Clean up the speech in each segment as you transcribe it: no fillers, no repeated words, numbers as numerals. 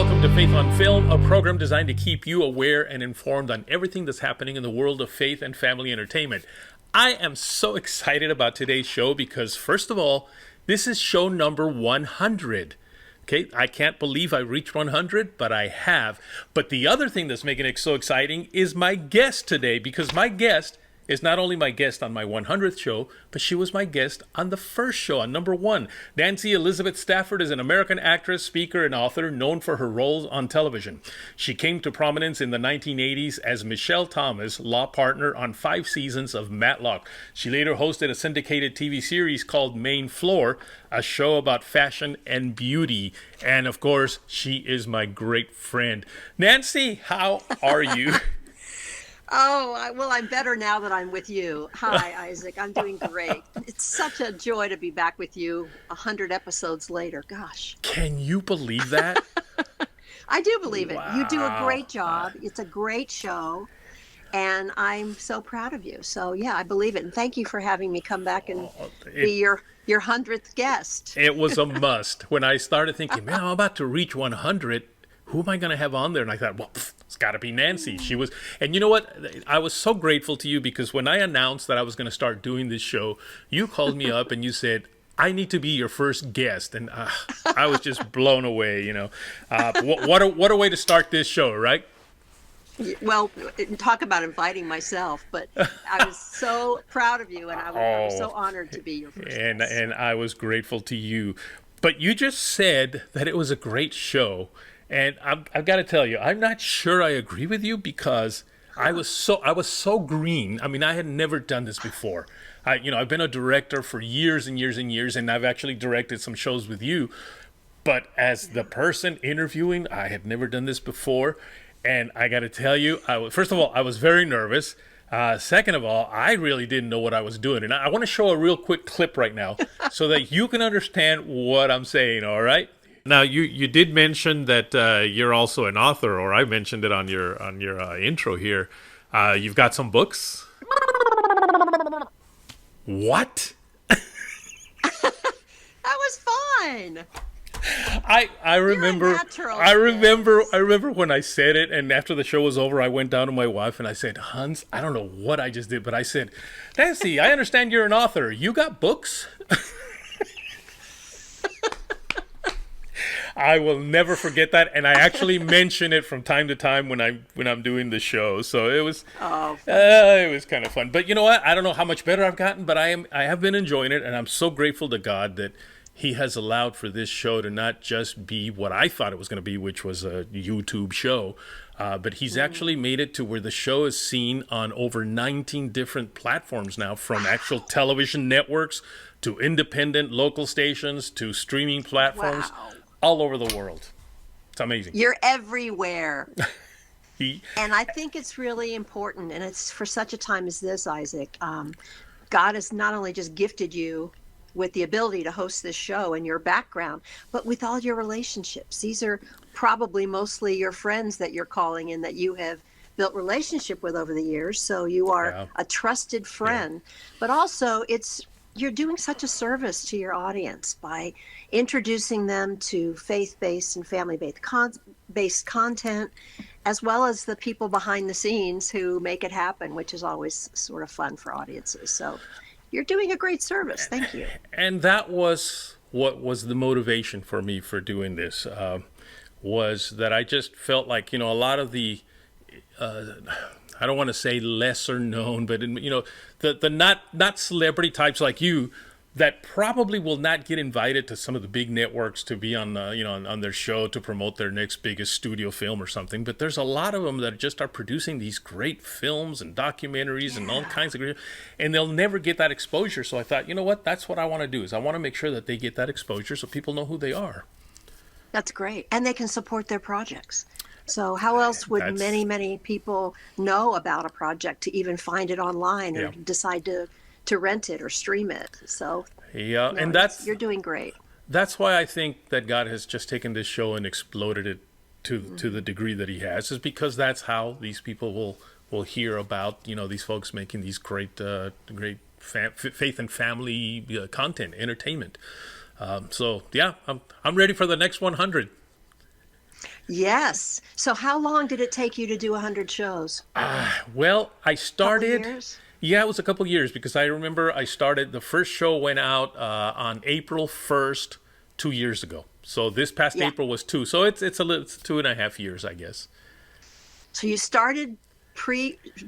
Welcome to Faith Unveiled, a program designed to keep you aware and informed on everything that's happening in the world of faith and family entertainment. I am so excited about today's show because, first of all, this is show number 100. Okay, I can't believe I reached 100, but I have. But the other thing that's making it so exciting is my guest today, because my guest is not only my guest on my 100th show, but she was my guest on the first show, on number 1. Nancy Elizabeth Stafford is an American actress, speaker, and author known for her roles on television. She came to prominence in the 1980s as Michelle Thomas, law partner on 5 seasons of Matlock. She later hosted a syndicated TV series called Main Floor, a show about fashion and beauty. And of course, she is my great friend. Nancy, how are you? Well, I'm better now that I'm with you. Hi, Isaac. I'm doing great. It's such a joy to be back with you 100 episodes later. Gosh. Can you believe that? I do believe it. Wow. You do a great job. It's a great show. And I'm so proud of you. So, yeah, I believe it. And thank you for having me come back and be your 100th guest. It was a must. When I started thinking, man, I'm about to reach 100. Who am I going to have on there? And I thought, well, it's got to be Nancy. She was, and you know what? I was so grateful to you because when I announced that I was going to start doing this show, you called me up and you said, I need to be your first guest. And I was just blown away, you know. What a way to start this show, right? Well, talk about inviting myself, but I was so proud of you and I was so honored to be your first guest. And I was grateful to you. But you just said that it was a great show. And I've got to tell you, I'm not sure I agree with you because I was so green. I mean, I had never done this before. I've been a director for years and years and years, and I've actually directed some shows with you. But as the person interviewing, I had never done this before. And I got to tell you, first of all, I was very nervous. Second of all, I really didn't know what I was doing. And I want to show a real quick clip right now so that you can understand what I'm saying, all right? Now, you did mention that you're also an author, or I mentioned it on your intro here. You've got some books. What? That was fun. I remember when I said it, and after the show was over, I went down to my wife and I said, Hans, I don't know what I just did, but I said, Nancy, I understand you're an author. You got books? I will never forget that, and I actually mention it from time to time when I'm doing the show. So it was kind of fun. But you know what? I don't know how much better I've gotten, but I have been enjoying it, and I'm so grateful to God that He has allowed for this show to not just be what I thought it was going to be, which was a YouTube show, but He's actually made it to where the show is seen on over 19 different platforms now, from actual television networks to independent local stations to streaming platforms. Wow. All over the world. It's amazing. You're everywhere. And I think it's really important, and it's for such a time as this, Isaac. God has not only just gifted you with the ability to host this show and your background, but with all your relationships. These are probably mostly your friends that you're calling in that you have built relationship with over the years. So you are a trusted friend, but also you're doing such a service to your audience by introducing them to faith-based and family-based content, as well as the people behind the scenes who make it happen, which is always sort of fun for audiences. So you're doing a great service. Thank you. And that was what was the motivation for me for doing this, was that I just felt like, a lot of the I don't want to say lesser known, but the not celebrity types like you that probably will not get invited to some of the big networks to be on on their show to promote their next biggest studio film or something. But there's a lot of them that just are producing these great films and documentaries and all kinds of great, and they'll never get that exposure. So I thought, you know what, that's what I want to do, is I want to make sure that they get that exposure so people know who they are. That's great, and they can support their projects. So how else would many people know about a project to even find it online or decide to rent it or stream it? So and you're doing great. That's why I think that God has just taken this show and exploded it to the degree that He has, is because that's how these people will hear about these folks making these great faith and family content, entertainment. I'm ready for the next 100. Yes. So how long did it take you to do 100 shows? Well, I Couple started. years? Yeah, it was a couple years because I remember I started. The first show went out on April 1st, 2 years ago. So this past Yeah. April was two. So it's 2.5 years, I guess. So you started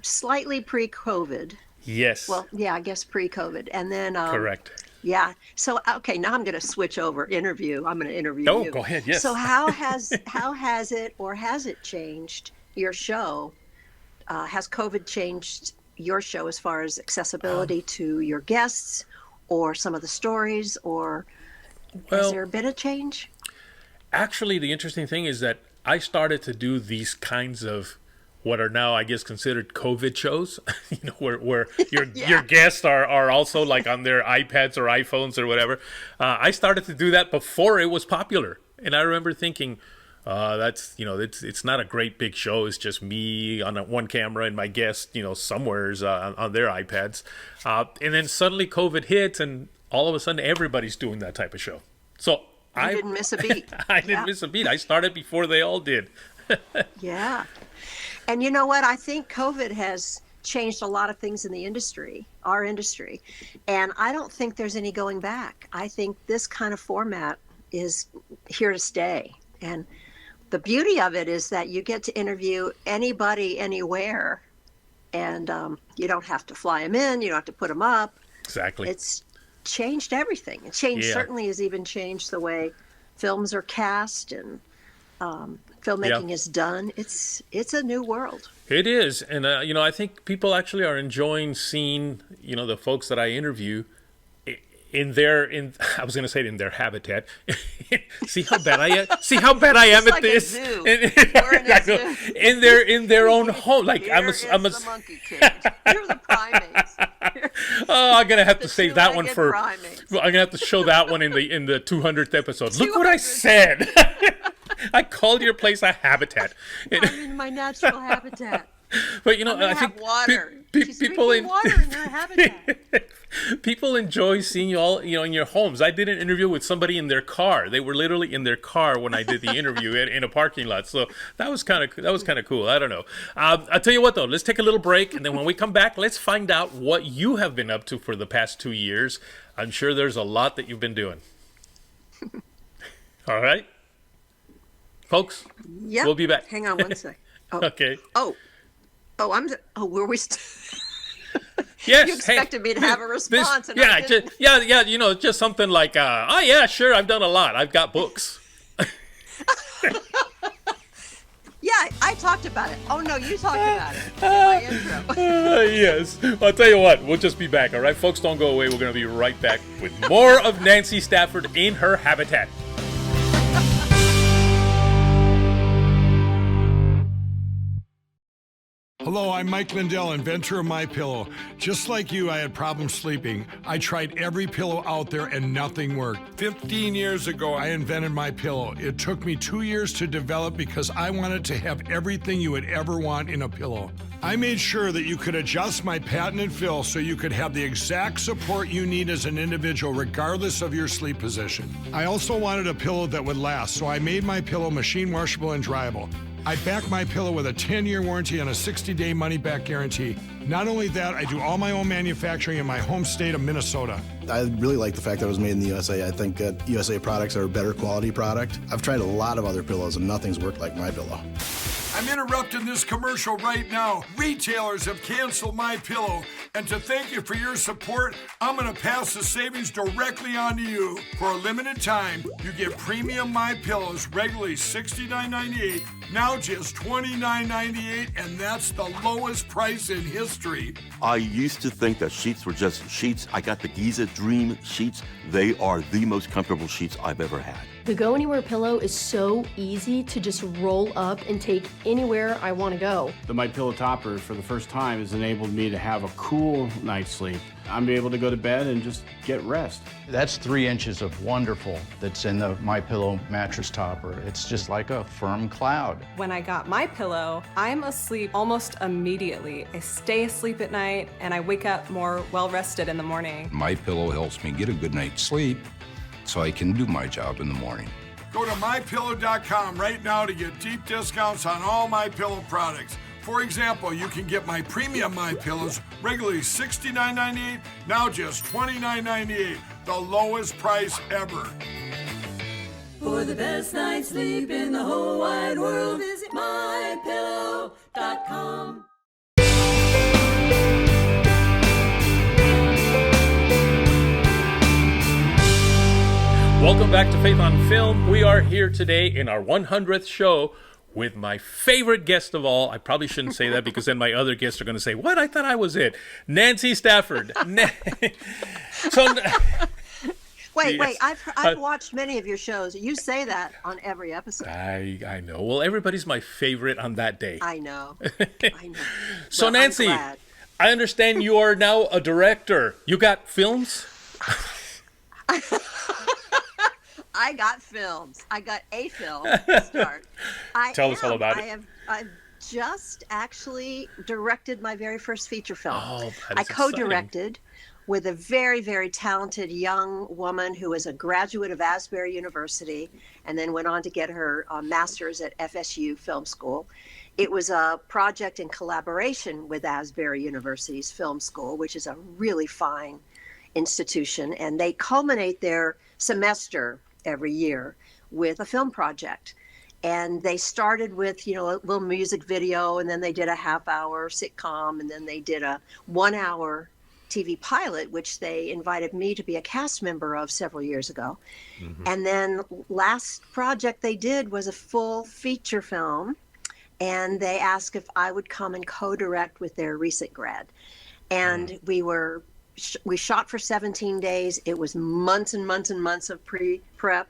slightly pre-COVID. Yes. Well, yeah, I guess pre-COVID. And then Correct. yeah. So okay, now I'm going to switch over interview. I'm going to interview Oh, you. go ahead. Yes. So how has it changed your show? Has COVID changed your show as far as accessibility to your guests, or some of the stories, or has Well, there been a change? actually, the interesting thing is that I started to do these kinds of what are now, I guess, considered COVID shows. Where your Yeah. your guests are also like on their iPads or iPhones or whatever. I started to do that before it was popular, and I remember thinking, that's it's not a great big show. It's just me on one camera and my guest, somewheres on their iPads, and then suddenly COVID hits, and all of a sudden everybody's doing that type of show. So You didn't miss a beat. I didn't Yeah. miss a beat. I started before they all did. Yeah. And you know what? I think COVID has changed a lot of things in the industry, our industry. And I don't think there's any going back. I think this kind of format is here to stay. And the beauty of it is that you get to interview anybody, anywhere. And you don't have to fly them in. You don't have to put them up. Exactly. It's changed everything. It changed, Yeah. certainly has even changed the way films are cast and filmmaking is done. It's a new world. It is, and I think people actually are enjoying seeing the folks that I interview I was going to say in their habitat. See how bad I am. See how bad I am It's at like a this. zoo. We're in a zoo. In their own home. Like Here I'm is a. the monkey cage. Here are the primates. Oh, I'm gonna have to The save that one two-legged for. primates. I'm gonna have to show that one in the 200th episode. Look what I 200th. said. I called your place a habitat. I'm in my natural habitat. But I'm gonna I think have water. She's people drinking water in her habitat. people enjoy seeing you all, in your homes. I did an interview with somebody in their car. They were literally in their car when I did the interview in a parking lot. So that was kind of cool. I don't know. I'll tell you what though. Let's take a little break, and then when we come back, let's find out what you have been up to for the past 2 years. I'm sure there's a lot that you've been doing. All right, folks. Yep. We'll be back. Hang on one sec. Oh. Okay. Were we Yes. You expected me to have a response, and yeah, I didn't. just something like, oh yeah, sure, I've done a lot. I've got books. Yeah, I talked about it. Oh no, you talked about it in my intro. Yes. I'll tell you what, we'll just be back, all right? Folks, don't go away. We're going to be right back with more of Nancy Stafford in her habitat. Hello, I'm Mike Lindell, inventor of MyPillow. Just like you, I had problems sleeping. I tried every pillow out there and nothing worked. 15 years ago, I invented MyPillow. It took me 2 years to develop because I wanted to have everything you would ever want in a pillow. I made sure that you could adjust my patented fill so you could have the exact support you need as an individual regardless of your sleep position. I also wanted a pillow that would last, so I made MyPillow machine washable and dryable. I back MyPillow with a 10-year warranty and a 60-day money-back guarantee. Not only that, I do all my own manufacturing in my home state of Minnesota. I really like the fact that it was made in the USA. I think that USA products are a better quality product. I've tried a lot of other pillows and nothing's worked like MyPillow. I'm interrupting this commercial right now. Retailers have canceled MyPillow, and to thank you for your support, I'm going to pass the savings directly on to you. For a limited time, you get premium MyPillows, regularly $69.98, now just $29.98, and that's the lowest price in history. I used to think that sheets were just sheets. I got the Giza Dream sheets. They are the most comfortable sheets I've ever had. The Go Anywhere pillow is so easy to just roll up and take anywhere I want to go. The MyPillow topper, for the first time, has enabled me to have a cool night's sleep. I'm able to go to bed and just get rest. That's 3 inches of wonderful that's in the MyPillow mattress topper. It's just like a firm cloud. When I got MyPillow, I'm asleep almost immediately. I stay asleep at night and I wake up more well-rested in the morning. MyPillow helps me get a good night's sleep so I can do my job in the morning. Go to MyPillow.com right now to get deep discounts on all MyPillow products. For example, you can get my premium MyPillows regularly $69.98, now just $29.98, the lowest price ever. For the best night's sleep in the whole wide world, visit MyPillow.com. Welcome back to Faith on Film. We are here today in our 100th show with my favorite guest of all. I probably shouldn't say that because then my other guests are going to say, what? I thought I was it. Nancy Stafford. Wait, I've watched many of your shows. You say that on every episode. I know. Well, everybody's my favorite on that day. I know. So, well, Nancy, I understand you are now a director. You got films? I got films. I got a film to start. Tell us all about it. I've just actually directed my very first feature film. Oh, I co-directed with a very, very talented young woman who is a graduate of Asbury University and then went on to get her master's at FSU Film School. It was a project in collaboration with Asbury University's Film School, which is a really fine institution, and they culminate their semester every year with a film project. And they started with, a little music video, and then they did a half-hour sitcom, and then they did a 1-hour TV pilot, which they invited me to be a cast member of several years ago. Mm-hmm. And then last project they did was a full feature film, and they asked if I would come and co-direct with their recent grad. And we shot for 17 days. It was months and months and months of prep.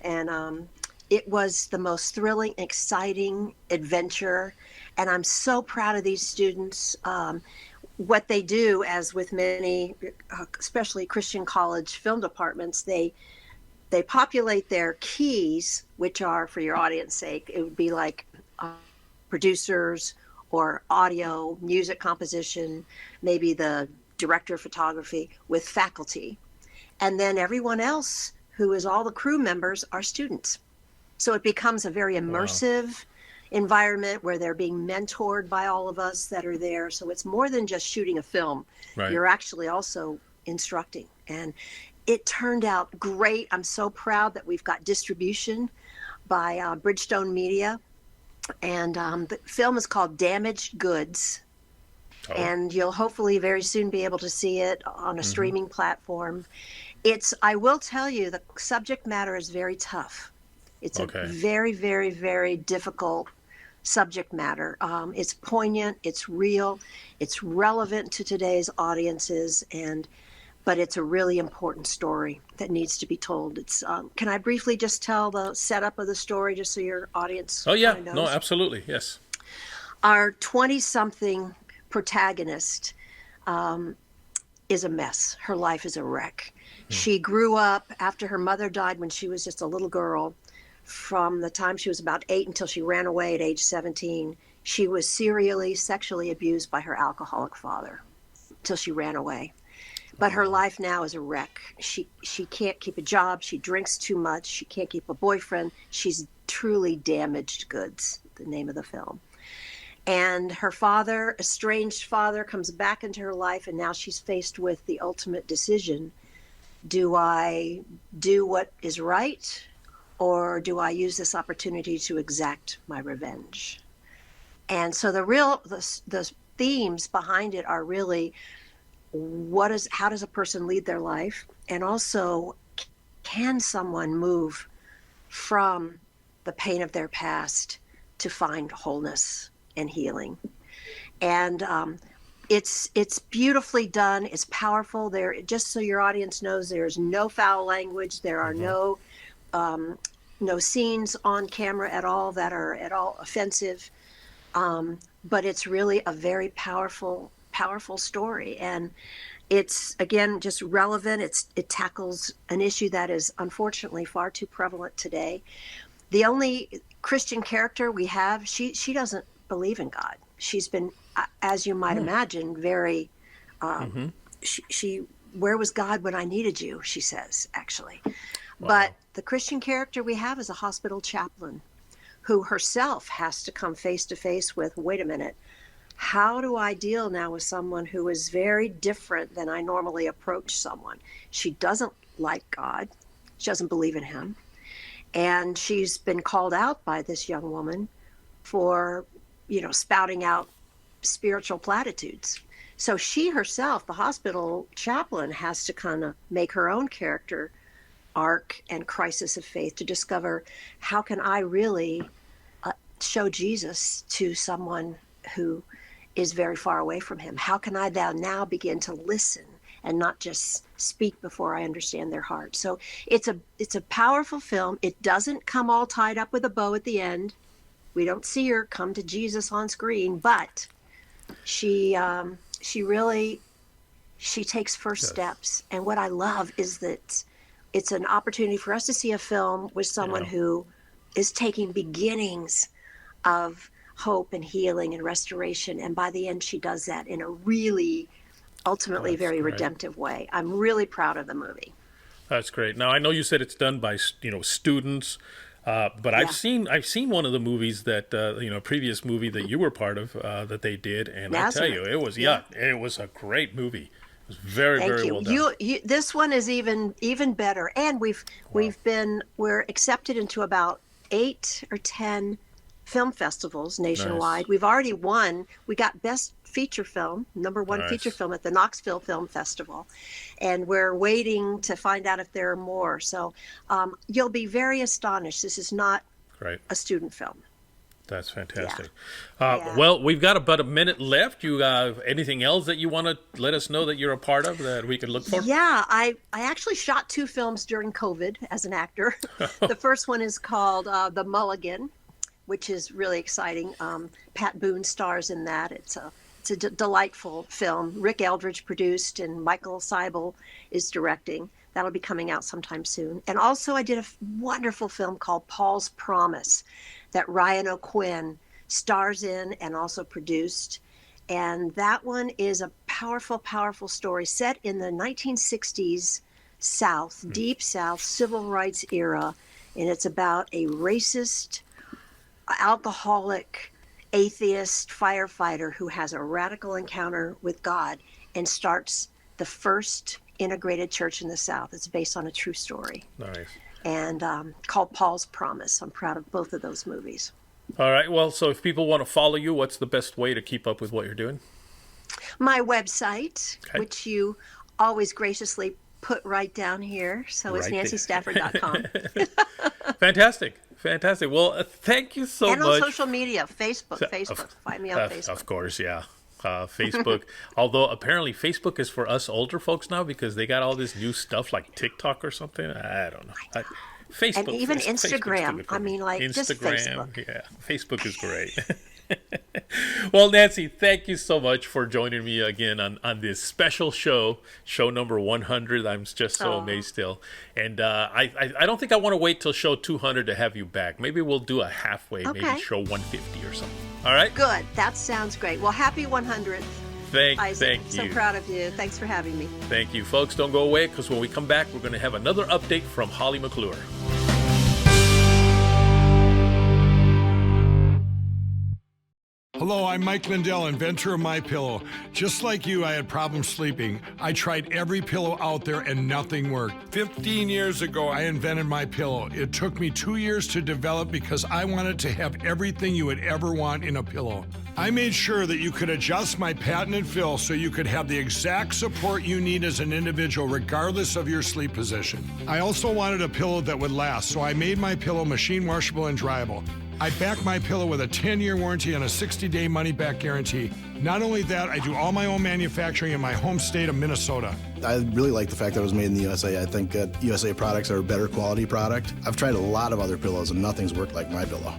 And it was the most thrilling, exciting adventure. And I'm so proud of these students. What they do, as with many, especially Christian college film departments, they populate their keys, which are, for your audience sake, it would be like producers or audio, music composition, maybe the director of photography, with faculty. And then everyone else, who is all the crew members, are students. So it becomes a very immersive environment where they're being mentored by all of us that are there. So it's more than just shooting a film. Right. You're actually also instructing. And it turned out great. I'm so proud that we've got distribution by Bridgestone Media. And the film is called Damaged Goods. And you'll hopefully very soon be able to see it on a streaming platform. I will tell you, the subject matter is very tough. It's a very, very, very difficult subject matter. It's poignant, it's real, it's relevant to today's audiences, but it's a really important story that needs to be told. Can I briefly just tell the setup of the story just so your audience knows? No, absolutely, yes. Our 20-something protagonist is a mess. Her life is a wreck. She grew up after her mother died when she was just a little girl. From the time she was about 8 until she ran away at age 17, she was serially sexually abused by her alcoholic father until she ran away. But her life now is a wreck. She can't keep a job. She drinks too much. She can't keep a boyfriend. She's truly damaged goods, the name of the film. And her father, estranged father, comes back into her life, and now she's faced with the ultimate decision. Do I do what is right, or do I use this opportunity to exact my revenge? And so the themes behind it are really how does a person lead their life, and also can someone move from the pain of their past to find wholeness and healing. And it's beautifully done. It's powerful. Just so your audience knows, there's no foul language. There are no scenes on camera at all that are at all offensive. But it's really a very powerful story. And it's, again, just relevant. It tackles an issue that is unfortunately far too prevalent today. The only Christian character we have, she doesn't believe in God. She's been, as you might imagine, very, she where was God when I needed you, she says, actually. But the Christian character we have is a hospital chaplain who herself has to come face to face with, wait a minute, how do I deal now with someone who is very different than I normally approach someone? She doesn't like God. She doesn't believe in him. And she's been called out by this young woman for, spouting out spiritual platitudes. So she herself, the hospital chaplain, has to kind of make her own character arc and crisis of faith to discover, how can I really show Jesus to someone who is very far away from him? How can I now begin to listen and not just speak before I understand their heart? So it's a powerful film. It doesn't come all tied up with a bow at the end. We don't see her come to Jesus on screen, but she takes first steps. And what I love is that it's an opportunity for us to see a film with someone who is taking beginnings of hope and healing and restoration. And by the end, she does that in a really, ultimately very redemptive way. I'm really proud of the movie. That's great. Now, I know you said it's done by, students, but I've seen one of the movies that, previous movie that you were part of that they did. And Nazareth. I tell you, it was, it was a great movie. It was very, very well done. This one is even better. And we're accepted into about 8 or 10 film festivals nationwide. Nice. We've already won. We got Best Feature Film, #1 feature film at the Knoxville Film Festival. And we're waiting to find out if there are more. So you'll be very astonished. This is not a student film. That's fantastic. Well, we've got about a minute left. You anything else that you want to let us know that you're a part of that we can look for? Yeah, I actually shot 2 films during COVID as an actor. The first one is called The Mulligan, which is really exciting. Pat Boone stars in that. It's a delightful film. Rick Eldridge produced and Michael Seibel is directing. That'll be coming out sometime soon. And also I did a wonderful film called Paul's Promise that Ryan O'Quinn stars in and also produced. And that one is a powerful, powerful story set in the 1960s South, Deep South, civil rights era. And it's about a racist, alcoholic, atheist firefighter who has a radical encounter with God and starts the first integrated church in the South. It's based on a true story. Nice. And called Paul's Promise. I'm proud of both of those movies. All right. Well, so if people want to follow you, what's the best way to keep up with what you're doing? My website, which you always graciously put right down here. So it's nancystafford.com. Fantastic. Well, thank you so much. And on social media, Facebook. Find me on Facebook. Of course, yeah. Facebook. Although apparently Facebook is for us older folks now because they got all this new stuff like TikTok or something. I don't know. Facebook. And even Instagram. I mean, just Facebook. Yeah. Facebook is great. Well, Nancy, thank you so much for joining me again on this special show number 100. I'm just so amazed still. And I don't think I want to wait till show 200 to have you back. Maybe we'll do a halfway, maybe show 150 or something. All right? Good. That sounds great. Well, happy 100th. Thank you. So proud of you. Thanks for having me. Thank you. Folks, don't go away because when we come back, we're going to have another update from Holly McClure. Hello, I'm Mike Lindell, inventor of MyPillow. Just like you, I had problems sleeping. I tried every pillow out there and nothing worked. 15 years ago, I invented MyPillow. It took me 2 years to develop because I wanted to have everything you would ever want in a pillow. I made sure that you could adjust my patented fill so you could have the exact support you need as an individual regardless of your sleep position. I also wanted a pillow that would last, so I made MyPillow machine washable and dryable. I back MyPillow with a 10-year warranty and a 60-day money-back guarantee. Not only that, I do all my own manufacturing in my home state of Minnesota. I really like the fact that it was made in the USA. I think USA products are a better quality product. I've tried a lot of other pillows and nothing's worked like MyPillow.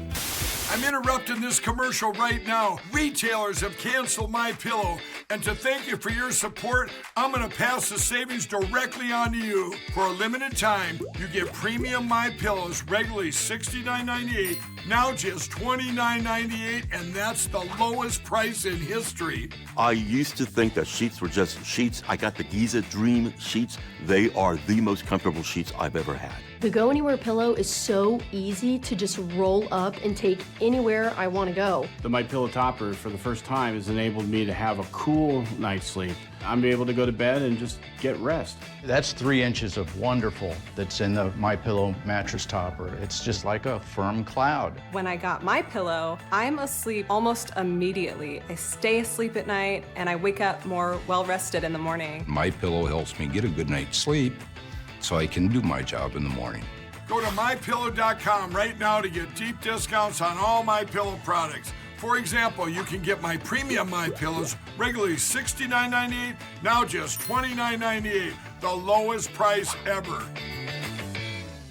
I'm interrupting this commercial right now. Retailers have canceled MyPillow, and to thank you for your support, I'm going to pass the savings directly on to you. For a limited time, you get premium MyPillows, regularly $69.98, now just $29.98, and that's the lowest price in history. I used to think that sheets were just sheets. I got the Giza Dream sheets. They are the most comfortable sheets I've ever had. The Go Anywhere pillow is so easy to just roll up and take anywhere I want to go. The My Pillow topper for the first time has enabled me to have a cool night's sleep. I'm able to go to bed and just get rest. That's 3 inches of wonderful that's in the My Pillow mattress topper. It's just like a firm cloud. When I got my pillow, I'm asleep almost immediately. I stay asleep at night and I wake up more well rested in the morning. My Pillow helps me get a good night's sleep so I can do my job in the morning. Go to mypillow.com right now to get deep discounts on all My Pillow products. For example, you can get my premium My Pillows regularly $69.98, now just $29.98, the lowest price ever.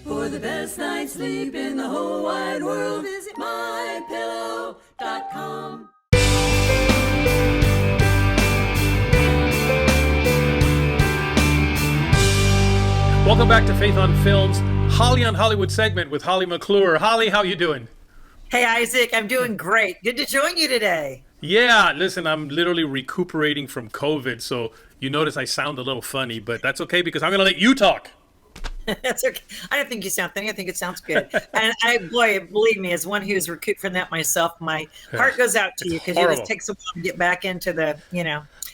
For the best night's sleep in the whole wide world, visit mypillow.com. Welcome back to Faith on Film's Holly on Hollywood segment with Holly McClure. Holly, how you doing? Hey, Isaac, I'm doing great. Good to join you today. Yeah, listen, I'm literally recuperating from COVID, so you notice I sound a little funny, but that's okay because I'm going to let you talk. That's okay. I don't think you sound funny. I think it sounds good. And believe me, as one who's recouped from that myself, my heart goes out to you because it just takes a while to get back into the,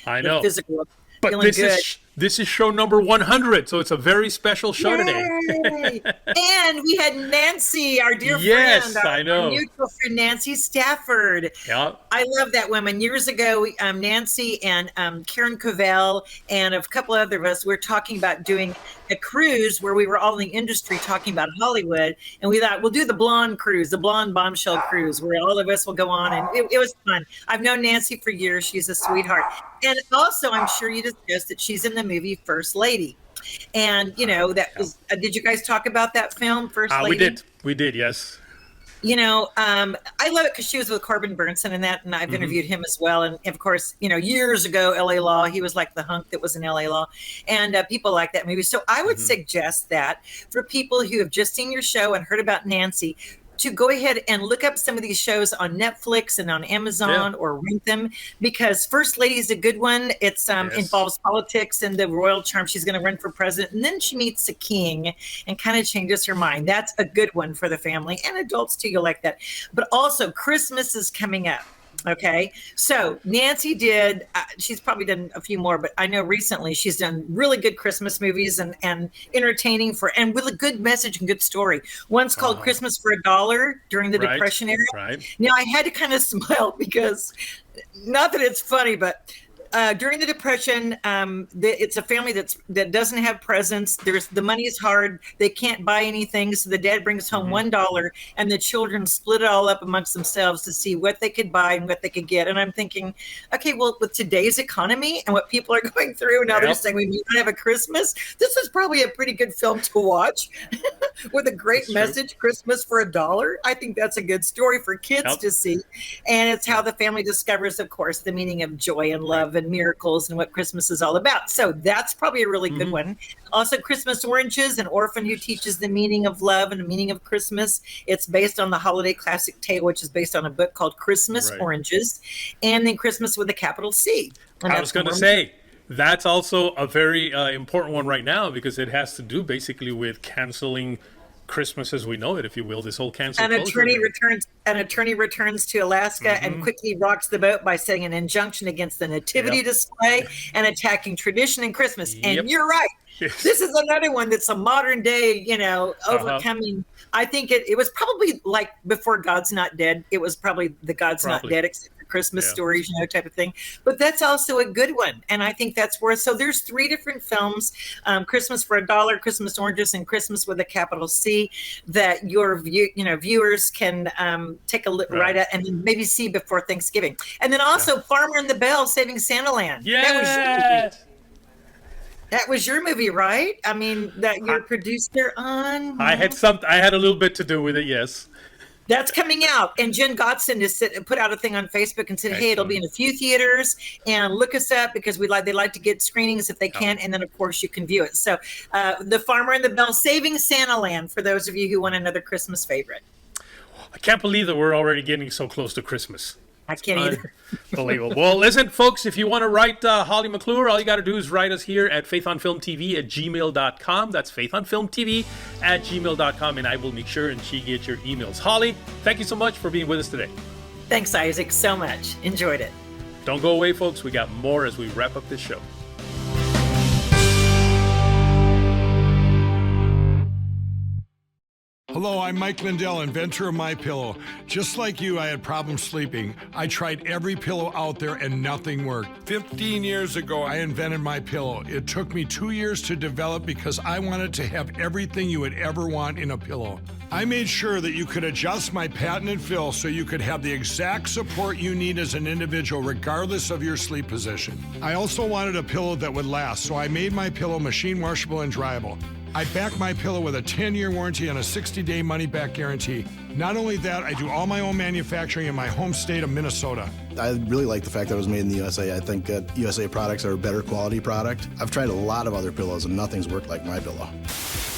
I know. The physical. But this is show number 100, so it's a very special show today. And we had Nancy, our dear friend. Our I know. mutual friend, Nancy Stafford. Yeah. I love that woman. Years ago, Nancy and Karen Covell and a couple other of us were talking about doing a cruise where we were all in the industry talking about Hollywood. And we thought, we'll do the blonde cruise, the blonde bombshell cruise, where all of us will go on. And it was fun. I've known Nancy for years. She's a sweetheart. And also, I'm sure you discussed that she's in the movie First Lady. And, that was, did you guys talk about that film, First Lady? We did, yes. I love it because she was with Corbin Burnson and that, and I've interviewed him as well. And of course, years ago, LA Law, he was like the hunk that was in LA Law, and people like that movie. So I would suggest that for people who have just seen your show and heard about Nancy, to go ahead and look up some of these shows on Netflix and on Amazon or rent them, because First Lady is a good one. It's involves politics and the royal charm. She's going to run for president, and then she meets a king and kind of changes her mind. That's a good one for the family and adults too. You'll like that. But also Christmas is coming up. Okay, so Nancy did, she's probably done a few more, but I know recently she's done really good Christmas movies and entertaining and with a good message and good story. One's called Christmas for $1 during the Depression era. Right. Now I had to kind of smile because, not that it's funny, but during the Depression, it's a family that doesn't have presents. The money is hard. They can't buy anything. So the dad brings home $1 and the children split it all up amongst themselves to see what they could buy and what they could get. And I'm thinking, okay, well, with today's economy and what people are going through, now they're saying we need to have a Christmas. This is probably a pretty good film to watch with a great message, Christmas for $1. I think that's a good story for kids to see. And it's how the family discovers, of course, the meaning of joy and love and miracles and what Christmas is all about. So that's probably a really good one. Also, Christmas Oranges, an orphan who teaches the meaning of love and the meaning of Christmas. It's based on the holiday classic tale, which is based on a book called Christmas Oranges, and then Christmas with a capital C. I was going to say, that's also a very important one right now because it has to do basically with canceling Christmas as we know it, if you will, this whole cancel culture. An attorney returns to Alaska and quickly rocks the boat by setting an injunction against the nativity display and attacking tradition and Christmas. And you're right. This is another one that's a modern day, overcoming. I think it was probably like before God's Not Dead. It was probably the God's Not Dead, except for Christmas stories, type of thing. But that's also a good one. And I think that's worth. So there's 3 different films, Christmas for $1, Christmas Oranges, and Christmas with a capital C, that your viewers can take a look right at and then maybe see before Thanksgiving. And then also Farmer and the Belle, Saving Santa Land. That was your movie, right? I mean, that you're a producer on. I had a little bit to do with it, yes. That's coming out, and Jen Godson just put out a thing on Facebook and said, "Hey, it'll be in a few theaters, and look us up because they like to get screenings if they can, and then of course you can view it." So, The Farmer and the Belle, Saving Santa Land, for those of you who want another Christmas favorite. I can't believe that we're already getting so close to Christmas. I can't either. Unbelievable. Well, listen, folks, if you want to write Holly McClure, all you got to do is write us here at faithonfilmtv@gmail.com. That's faithonfilmtv@gmail.com, and I will make sure and she gets your emails. Holly, thank you so much for being with us today. Thanks, Isaac, so much. Enjoyed it. Don't go away, folks. We got more as we wrap up this show. Hello, I'm Mike Lindell, inventor of MyPillow. Just like you, I had problems sleeping. I tried every pillow out there and nothing worked. 15 years ago, I invented MyPillow. It took me 2 years to develop because I wanted to have everything you would ever want in a pillow. I made sure that you could adjust my patented fill so you could have the exact support you need as an individual regardless of your sleep position. I also wanted a pillow that would last, so I made MyPillow machine washable and dryable. I back MyPillow with a 10-year warranty and a 60-day money-back guarantee. Not only that, I do all my own manufacturing in my home state of Minnesota. I really like the fact that it was made in the USA. I think that USA products are a better quality product. I've tried a lot of other pillows and nothing's worked like MyPillow.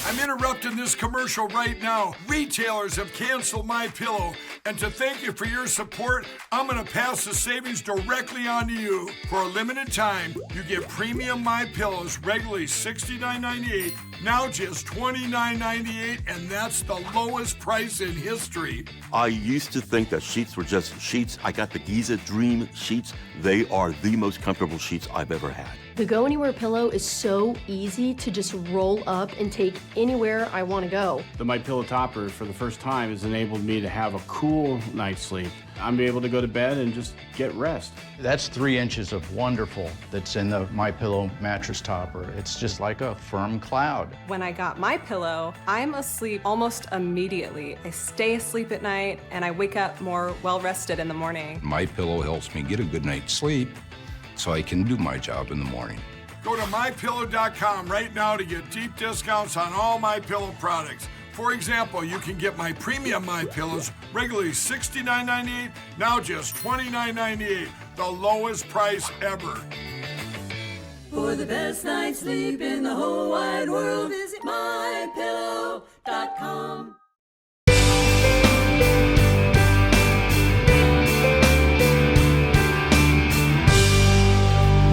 I'm interrupting this commercial right now. Retailers have canceled MyPillow, and to thank you for your support, I'm going to pass the savings directly on to you. For a limited time, you get premium MyPillows, regularly $69.98, now just $29.98, and that's the lowest price in history. I used to think that sheets were just sheets. I got the Giza Dream sheets. They are the most comfortable sheets I've ever had. The Go Anywhere pillow is so easy to just roll up and take anywhere I want to go. The MyPillow topper, for the first time, has enabled me to have a cool night's sleep. I'm able to go to bed and just get rest. That's 3 inches of wonderful that's in the MyPillow mattress topper. It's just like a firm cloud. When I got my pillow, I'm asleep almost immediately. I stay asleep at night and I wake up more well-rested in the morning. MyPillow helps me get a good night's sleep so I can do my job in the morning. Go to MyPillow.com right now to get deep discounts on all MyPillow products. For example, you can get my premium MyPillows, regularly $69.98, now just $29.98, the lowest price ever. For the best night's sleep in the whole wide world, visit MyPillow.com.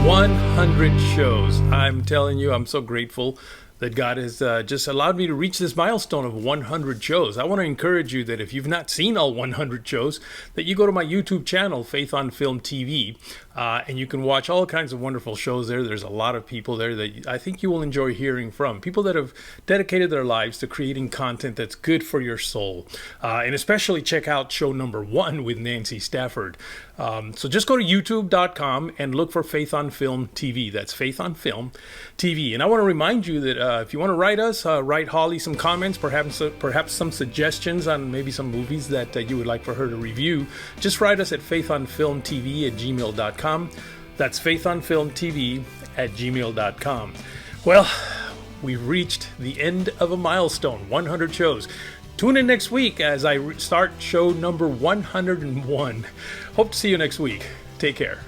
100 shows. I'm telling you, I'm so grateful that God has just allowed me to reach this milestone of 100 shows. I want to encourage you that if you've not seen all 100 shows, that you go to my YouTube channel, Faith on Film TV, and you can watch all kinds of wonderful shows there. There's a lot of people there that I think you will enjoy hearing from. People that have dedicated their lives to creating content that's good for your soul. And especially check out show number 1 with Nancy Stafford. So just go to youtube.com and look for Faith on Film TV. That's Faith on Film TV. And I want to remind you that if you want to write us, write Holly some comments, perhaps some suggestions on maybe some movies that you would like for her to review. Just write us at faithonfilmtv@gmail.com. That's faithonfilmtv@gmail.com. Well, we've reached the end of a milestone, 100 shows. Tune in next week as I start show number 101. Hope to see you next week. Take care.